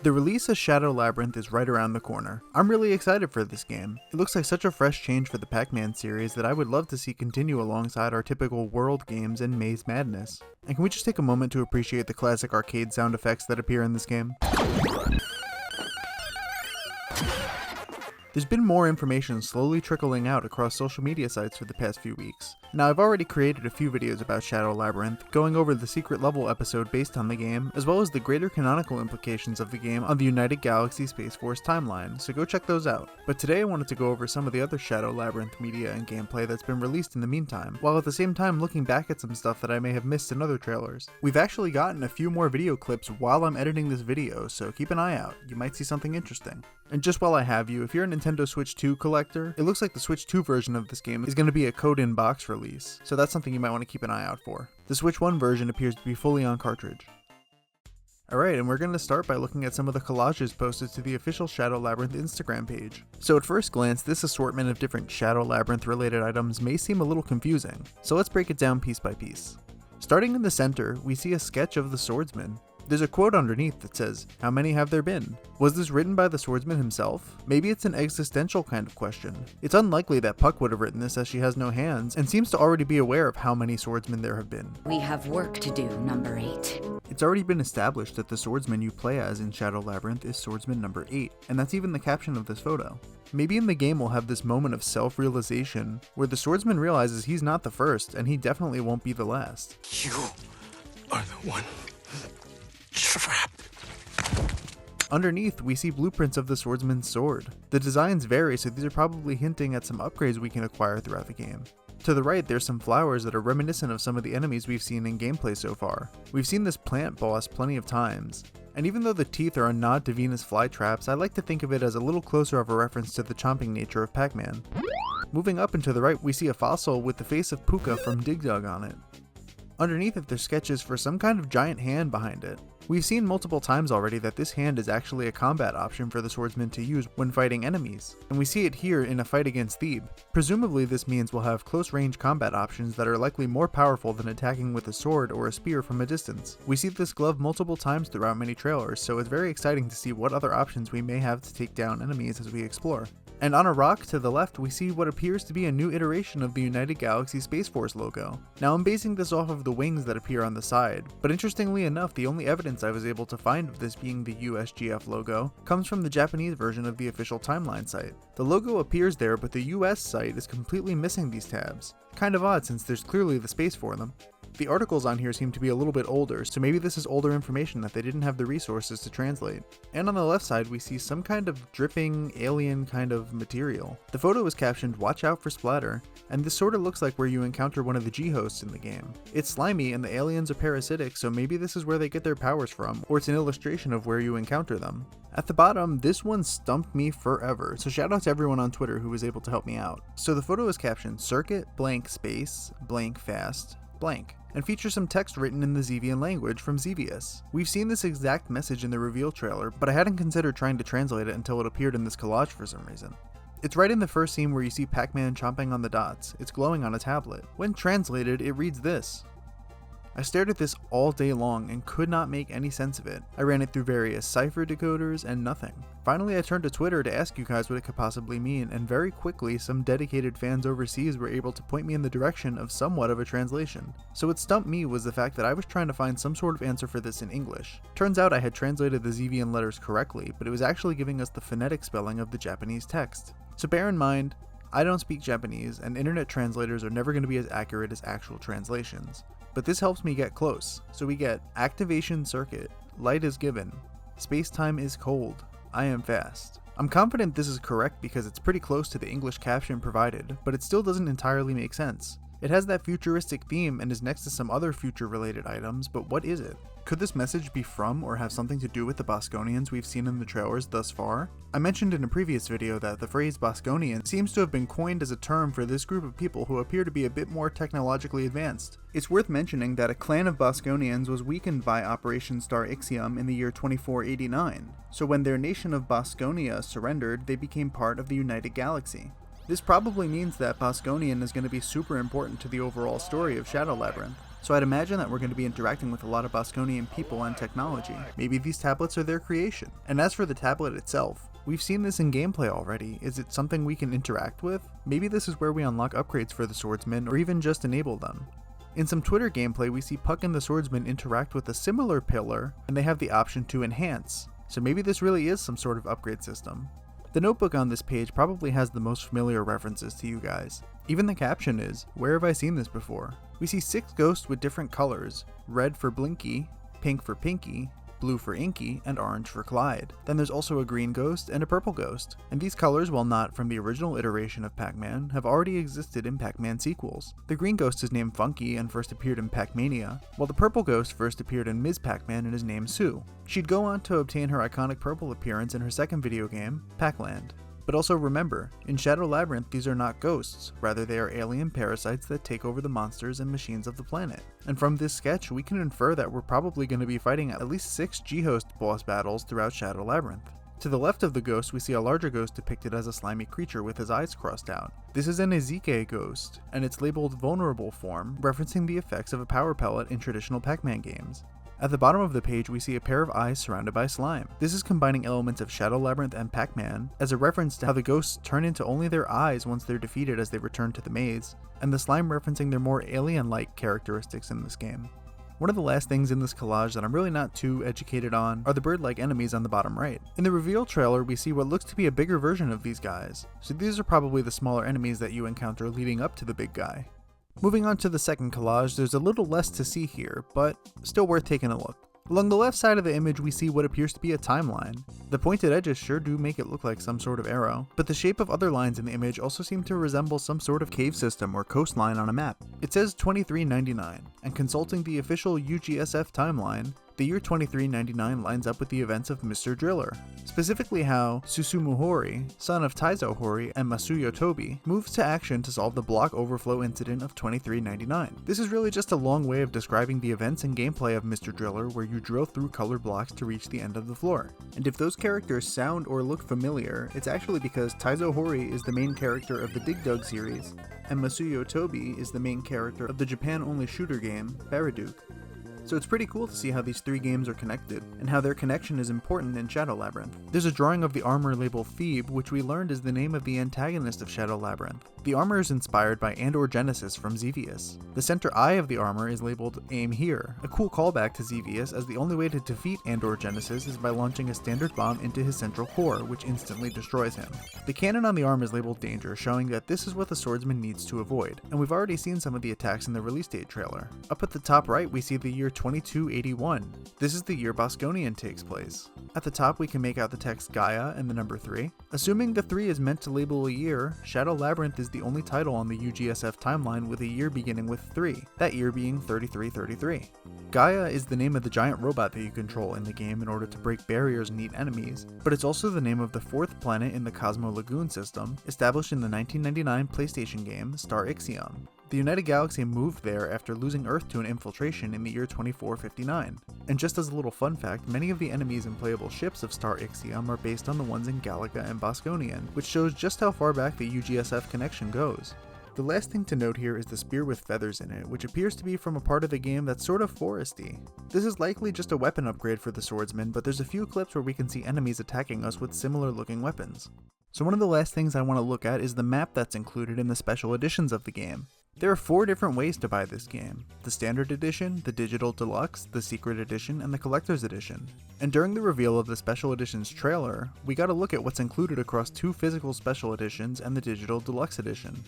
The release of Shadow Labyrinth is right around the corner. I'm really excited for this game. It looks like such a fresh change for the Pac-Man series that I would love to see continue alongside our typical world games and maze madness. And can we just take a moment to appreciate the classic arcade sound effects that appear in this game? There's been more information slowly trickling out across social media sites for the past few weeks. Now, I've already created a few videos about Shadow Labyrinth, going over the secret level episode based on the game, as well as the greater canonical implications of the game on the United Galaxy Space Force timeline, so go check those out. But today I wanted to go over some of the other Shadow Labyrinth media and gameplay that's been released in the meantime, while at the same time looking back at some stuff that I may have missed in other trailers. We've actually gotten a few more video clips while I'm editing this video, so keep an eye out, you might see something interesting. And just while I have you, if you're a Nintendo Switch 2 collector, it looks like the Switch 2 version of this game is going to be a code-in-box release, so that's something you might want to keep an eye out for. The Switch 1 version appears to be fully on cartridge. Alright, and we're going to start by looking at some of the collages posted to the official Shadow Labyrinth Instagram page. So at first glance, this assortment of different Shadow Labyrinth related items may seem a little confusing, so let's break it down piece by piece. Starting in the center, we see a sketch of the swordsman. There's a quote underneath that says, "How many have there been?" Was this written by the swordsman himself? Maybe it's an existential kind of question. It's unlikely that Puck would have written this as she has no hands, and seems to already be aware of how many swordsmen there have been. We have work to do, number 8. It's already been established that the swordsman you play as in Shadow Labyrinth is swordsman number 8, and that's even the caption of this photo. Maybe in the game we'll have this moment of self-realization, where the swordsman realizes he's not the first, and he definitely won't be the last. You are the one. Trap. Underneath, we see blueprints of the swordsman's sword. The designs vary, so these are probably hinting at some upgrades we can acquire throughout the game. To the right, there's some flowers that are reminiscent of some of the enemies we've seen in gameplay so far. We've seen this plant boss plenty of times, and even though the teeth are a nod to Venus flytraps, I like to think of it as a little closer of a reference to the chomping nature of Pac-Man. Moving up and to the right, we see a fossil with the face of Puka from Dig Dug on it. Underneath it, there's sketches for some kind of giant hand behind it. We've seen multiple times already that this hand is actually a combat option for the swordsman to use when fighting enemies, and we see it here in a fight against Thebe. Presumably this means we'll have close range combat options that are likely more powerful than attacking with a sword or a spear from a distance. We see this glove multiple times throughout many trailers, so it's very exciting to see what other options we may have to take down enemies as we explore. And on a rock to the left, we see what appears to be a new iteration of the United Galaxy Space Force logo. Now I'm basing this off of the wings that appear on the side, but interestingly enough, the only evidence I was able to find of this being the USGF logo comes from the Japanese version of the official timeline site. The logo appears there, but the US site is completely missing these tabs. Kind of odd since there's clearly the space for them. The articles on here seem to be a little bit older, so maybe this is older information that they didn't have the resources to translate. And on the left side, we see some kind of dripping, alien kind of material. The photo is captioned, "Watch out for splatter," and this sort of looks like where you encounter one of the G-hosts in the game. It's slimy and the aliens are parasitic, so maybe this is where they get their powers from, or it's an illustration of where you encounter them. At the bottom, this one stumped me forever, so shout out to everyone on Twitter who was able to help me out. So the photo is captioned, "Circuit blank space blank fast blank," and features some text written in the Xevian language from Xevious. We've seen this exact message in the reveal trailer, but I hadn't considered trying to translate it until it appeared in this collage for some reason. It's right in the first scene where you see Pac-Man chomping on the dots. It's glowing on a tablet. When translated, it reads this. I stared at this all day long and could not make any sense of it. I ran it through various cipher decoders and nothing. Finally, I turned to Twitter to ask you guys what it could possibly mean, and very quickly some dedicated fans overseas were able to point me in the direction of somewhat of a translation. So what stumped me was the fact that I was trying to find some sort of answer for this in English. Turns out I had translated the Xevian letters correctly, but it was actually giving us the phonetic spelling of the Japanese text. So bear in mind, I don't speak Japanese, and internet translators are never going to be as accurate as actual translations. But this helps me get close. So we get activation circuit, light is given, space-time is cold, I am fast. I'm confident this is correct because it's pretty close to the English caption provided, but it still doesn't entirely make sense. It has that futuristic theme and is next to some other future-related items, but what is it? Could this message be from or have something to do with the Bosconians we've seen in the trailers thus far? I mentioned in a previous video that the phrase Bosconian seems to have been coined as a term for this group of people who appear to be a bit more technologically advanced. It's worth mentioning that a clan of Bosconians was weakened by Operation Star Ixiom in the year 2489, so when their nation of Bosconia surrendered, they became part of the United Galaxy. This probably means that Bosconian is going to be super important to the overall story of Shadow Labyrinth. so I'd imagine that we're going to be interacting with a lot of Bosconian people and technology. Maybe these tablets are their creation. And as for the tablet itself, we've seen this in gameplay already. Is it something we can interact with? Maybe this is where we unlock upgrades for the swordsman, or even just enable them. In some Twitter gameplay, we see Puck and the swordsman interact with a similar pillar, and they have the option to enhance. So maybe this really is some sort of upgrade system. The notebook on this page probably has the most familiar references to you guys. Even the caption is, "Where have I seen this before?" We see 6 ghosts with different colors: red for Blinky, pink for Pinky, blue for Inky, and orange for Clyde. Then there's also a green ghost and a purple ghost. And these colors, while not from the original iteration of Pac-Man, have already existed in Pac-Man sequels. The green ghost is named Funky and first appeared in Pac-Mania, while the purple ghost first appeared in Ms. Pac-Man and is named Sue. She'd go on to obtain her iconic purple appearance in her second video game, Pac-Land. But also remember, in Shadow Labyrinth these are not ghosts, rather they are alien parasites that take over the monsters and machines of the planet. And from this sketch we can infer that we're probably going to be fighting at least 6 G-host boss battles throughout Shadow Labyrinth. To the left of the ghost we see a larger ghost depicted as a slimy creature with his eyes crossed out. This is an Ezike ghost, and it's labeled vulnerable form, referencing the effects of a power pellet in traditional Pac-Man games. At the bottom of the page we see a pair of eyes surrounded by slime. This is combining elements of Shadow Labyrinth and Pac-Man as a reference to how the ghosts turn into only their eyes once they're defeated as they return to the maze, and the slime referencing their more alien-like characteristics in this game. One of the last things in this collage that I'm really not too educated on are the bird-like enemies on the bottom right. In the reveal trailer we see what looks to be a bigger version of these guys, so these are probably the smaller enemies that you encounter leading up to the big guy. Moving on to the second collage, there's a little less to see here, but still worth taking a look. Along the left side of the image we see what appears to be a timeline. The pointed edges sure do make it look like some sort of arrow, but the shape of other lines in the image also seem to resemble some sort of cave system or coastline on a map. It says 2399, and consulting the official UGSF timeline, the year 2399 lines up with the events of Mr. Driller, specifically how Susumuhori, son of Taizo Hori and Masuyo Tobi, moves to action to solve the block overflow incident of 2399. This is really just a long way of describing the events and gameplay of Mr. Driller, where you drill through colored blocks to reach the end of the floor. And if those characters sound or look familiar, it's actually because Taizo Hori is the main character of the Dig Dug series, and Masuyo Tobi is the main character of the Japan-only shooter game, Baraduke. So it's pretty cool to see how these 3 games are connected, and how their connection is important in Shadow Labyrinth. There's a drawing of the armor labeled Thebe, which we learned is the name of the antagonist of Shadow Labyrinth. The armor is inspired by Andor Genesis from Xevious. The center eye of the armor is labeled Aim Here, a cool callback to Xevious, as the only way to defeat Andor Genesis is by launching a standard bomb into his central core, which instantly destroys him. The cannon on the arm is labeled Danger, showing that this is what the swordsman needs to avoid, and we've already seen some of the attacks in the release date trailer. Up at the top right we see the year 2281. This is the year Bosconian takes place. At the top we can make out the text Gaia and the number 3. Assuming the 3 is meant to label a year, Shadow Labyrinth is the only title on the UGSF timeline with a year beginning with 3, that year being 3333. Gaia is the name of the giant robot that you control in the game in order to break barriers and eat enemies, but it's also the name of the 4th planet in the Cosmo Lagoon system, established in the 1999 PlayStation game Star Ixion. The United Galaxy moved there after losing Earth to an infiltration in the year 2459. And just as a little fun fact, many of the enemies and playable ships of Star Ixion are based on the ones in Galaga and Bosconian, which shows just how far back the UGSF connection goes. The last thing to note here is the spear with feathers in it, which appears to be from a part of the game that's sort of foresty. This is likely just a weapon upgrade for the swordsman, but there's a few clips where we can see enemies attacking us with similar looking weapons. So one of the last things I want to look at is the map that's included in the special editions of the game. There are 4 different ways to buy this game: the Standard Edition, the Digital Deluxe, the Secret Edition, and the Collector's Edition. And during the reveal of the Special Editions trailer, we got a look at what's included across 2 physical Special Editions and the Digital Deluxe Edition.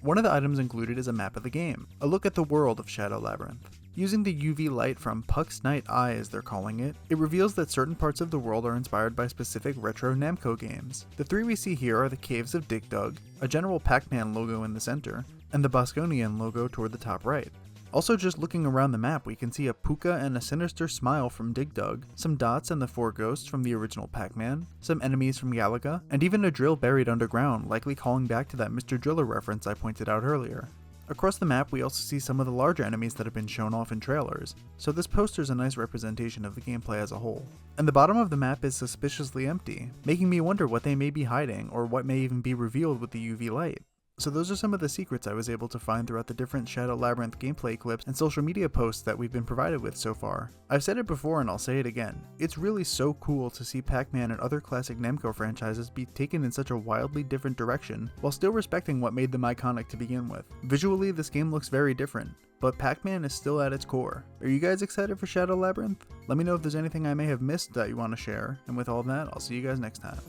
One of the items included is a map of the game, a look at the world of Shadow Labyrinth. Using the UV light from Puck's Night Eye as they're calling it, it reveals that certain parts of the world are inspired by specific retro Namco games. The 3 we see here are the Caves of Dig Dug, a general Pac-Man logo in the center, and the Bosconian logo toward the top right. Also, just looking around the map, we can see a puka and a sinister smile from Dig Dug, some dots and the 4 ghosts from the original Pac-Man, some enemies from Galaga, and even a drill buried underground, likely calling back to that Mr. Driller reference I pointed out earlier. Across the map we also see some of the larger enemies that have been shown off in trailers, so this poster is a nice representation of the gameplay as a whole. And the bottom of the map is suspiciously empty, making me wonder what they may be hiding or what may even be revealed with the UV light. So those are some of the secrets I was able to find throughout the different Shadow Labyrinth gameplay clips and social media posts that we've been provided with so far. I've said it before and I'll say it again. It's really so cool to see Pac-Man and other classic Namco franchises be taken in such a wildly different direction, while still respecting what made them iconic to begin with. Visually, this game looks very different, but Pac-Man is still at its core. Are you guys excited for Shadow Labyrinth? Let me know if there's anything I may have missed that you want to share, and with all that, I'll see you guys next time.